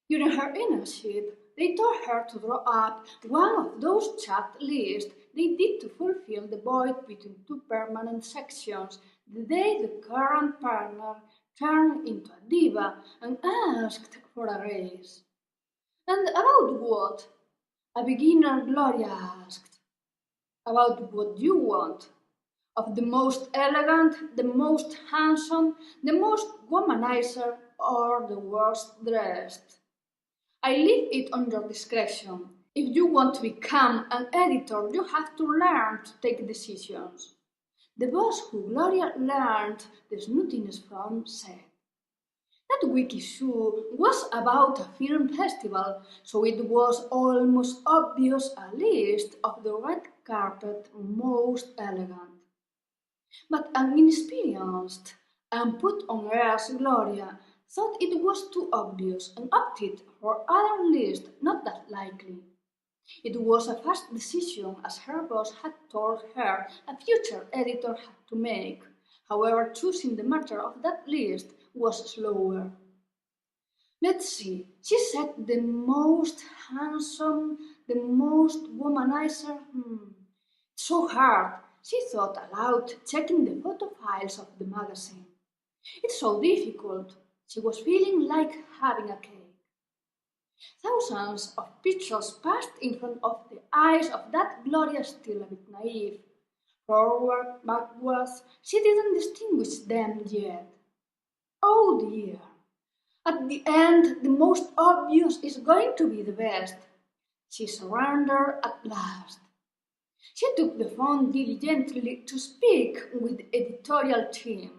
During her internship, they told her to draw up one of those chat lists they did to fulfill the void between two permanent sections the day the current partner turned into a diva and asked for a raise. And about what? A beginner Gloria asked. About what you want. Of the most elegant, the most handsome, the most womanizer, or the worst dressed. I leave it on your discretion. If you want to become an editor, you have to learn to take decisions. The boss who Gloria learned the snootiness from said. That week issue was about a film festival, so it was almost obvious a list of the red carpet most elegant. But an inexperienced and put on airs Gloria thought it was too obvious and opted for other list not that likely. It was a fast decision as her boss had told her a future editor had to make. However, choosing the matter of that list was slower. Let's see, she said the most handsome, the most womanizer. It's so hard, she thought aloud, checking the photo files of the magazine. It's so difficult. She was feeling like having a cake. Thousands of pictures passed in front of the eyes of that Gloria still a bit naive. Forward, backwards, she didn't distinguish them yet. Oh dear. At the end, the most obvious is going to be the best. She surrendered at last. She took the phone diligently to speak with the editorial team.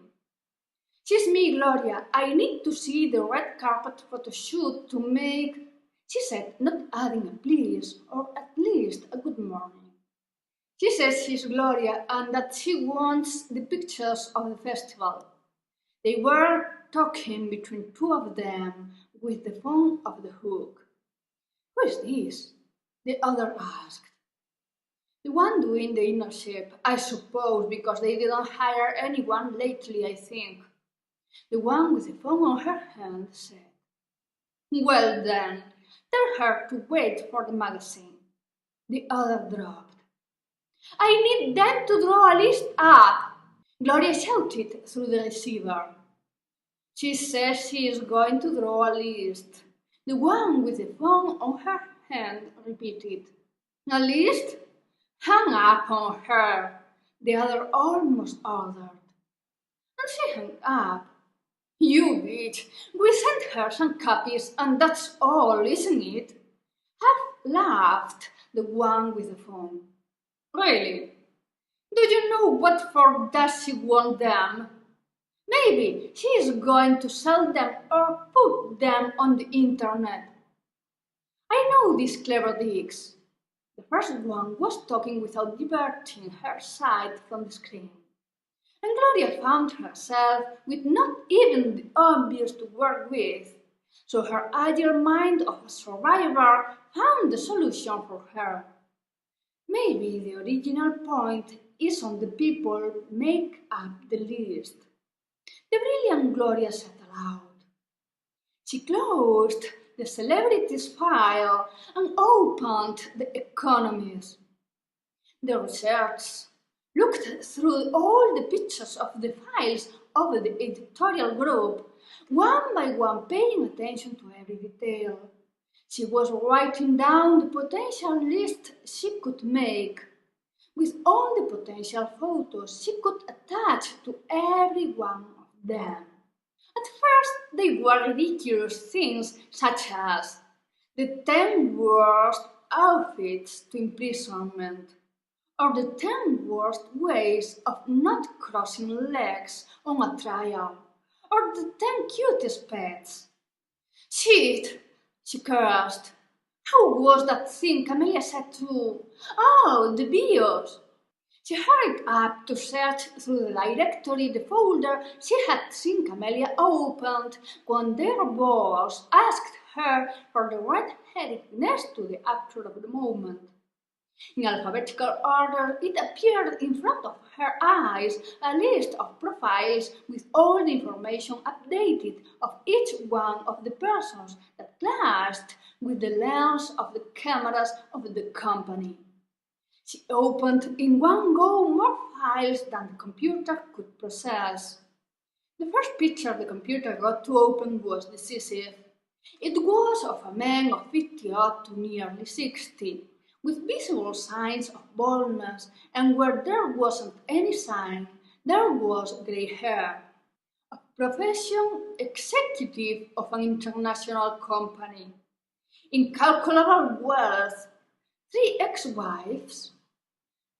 "'Tis me, Gloria. I need to see the red carpet photo shoot to make," she said, not adding a please or at least a good morning. She says she's Gloria and that she wants the pictures of the festival. They were talking between two of them with the phone off the hook. "Who is this?" the other asked. "The one doing the internship, I suppose, because they didn't hire anyone lately, I think," the one with the phone on her hand said. "Well then, tell her to wait for the magazine," the other dropped. "I need them to draw a list up," Gloria shouted through the receiver. "She says she is going to draw a list," the one with the phone on her hand repeated. "A list? Hang up on her," the other almost ordered. And she hung up. "You bitch, we sent her some copies and that's all, isn't it?" Half laughed the one with the phone. "Really? Do you know what for does she want them? Maybe she is going to sell them or put them on the internet. I know these clever dicks." The first one was talking without diverting her sight from the screen. And Gloria found herself with not even the obvious to work with, so her agile mind of a survivor found the solution for her. Maybe the original point is on the people make up the list. The brilliant Gloria said aloud. She closed the celebrities file and opened the economies. The research looked through all the pictures of the files of the editorial group, one by one paying attention to every detail. She was writing down the potential list she could make, with all the potential photos she could attach to every one of them. At first they were ridiculous things such as the 10 worst outfits to imprisonment, or the 10 worst ways of not crossing legs on a trial, or the 10 cutest pets. "Shit!" she cursed. "How was that thing Camelia said too? Oh, the bios!" She hurried up to search through the directory the folder she had seen Camelia opened when their boss asked her for the red heading next to the actor of the moment. In alphabetical order, it appeared in front of her eyes a list of profiles with all the information updated of each one of the persons that clashed with the lens of the cameras of the company. She opened in one go more files than the computer could process. The first picture the computer got to open was decisive. It was of a man of 50-odd to nearly 60, with visible signs of baldness, and where there wasn't any sign, there was grey hair. A profession executive of an international company. Incalculable wealth, 3 ex-wives,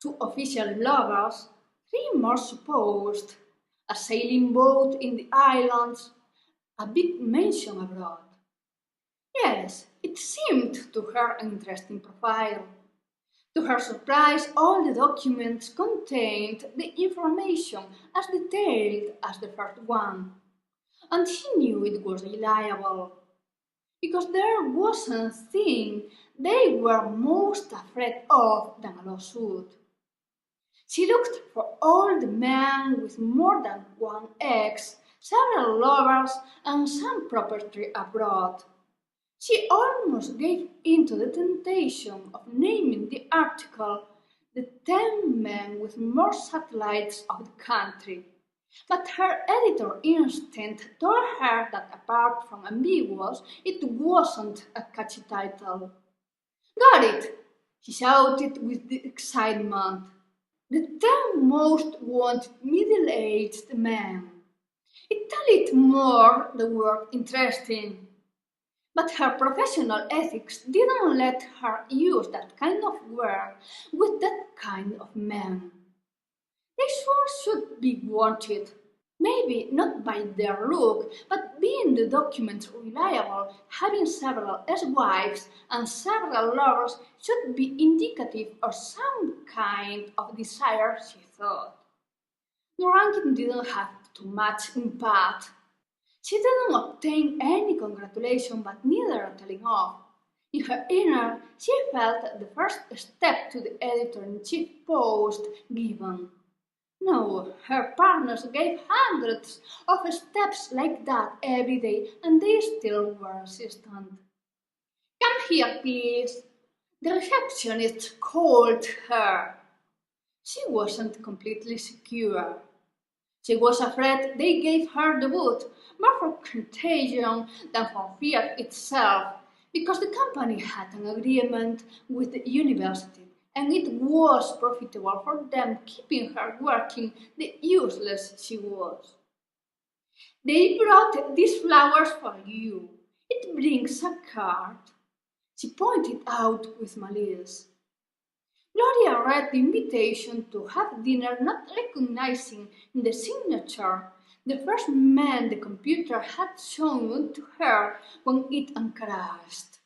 2 official lovers, 3 more supposed, a sailing boat in the islands, a big mansion abroad. Yes, it seemed to her an interesting profile. To her surprise, all the documents contained the information as detailed as the first one, and she knew it was reliable, because there wasn't a thing they were most afraid of than a lawsuit. She looked for all the men with more than one ex, several lovers, and some property abroad. She almost gave in to the temptation of naming the article "The 10 Men with More Satellites of the Country," but her editor instinct told her that apart from ambiguous, it wasn't a catchy title. "Got it!" she shouted with excitement. "The 10 Most Wanted Middle-Aged Men." It tallied more the word interesting. But her professional ethics didn't let her use that kind of word with that kind of men. They sure should be wanted. Maybe not by their look, but being the documents reliable, having several ex-wives and several lovers should be indicative of some kind of desire, she thought. The ranking didn't have too much impact. She didn't obtain any congratulation, but neither a telling off. In her inner, she felt the first step to the editor-in-chief post given. No, her partners gave hundreds of steps like that every day, and they still were resistant. "Come here, please." The receptionist called her. She wasn't completely secure. She was afraid they gave her the boot, more for contagion than for fear itself, because the company had an agreement with the university, and it was profitable for them keeping her working the useless she was. "They brought these flowers for you. It brings a card," she pointed out with malice. Gloria read the invitation to have dinner, not recognizing in the signature the first man the computer had shown to her when it uncrashed.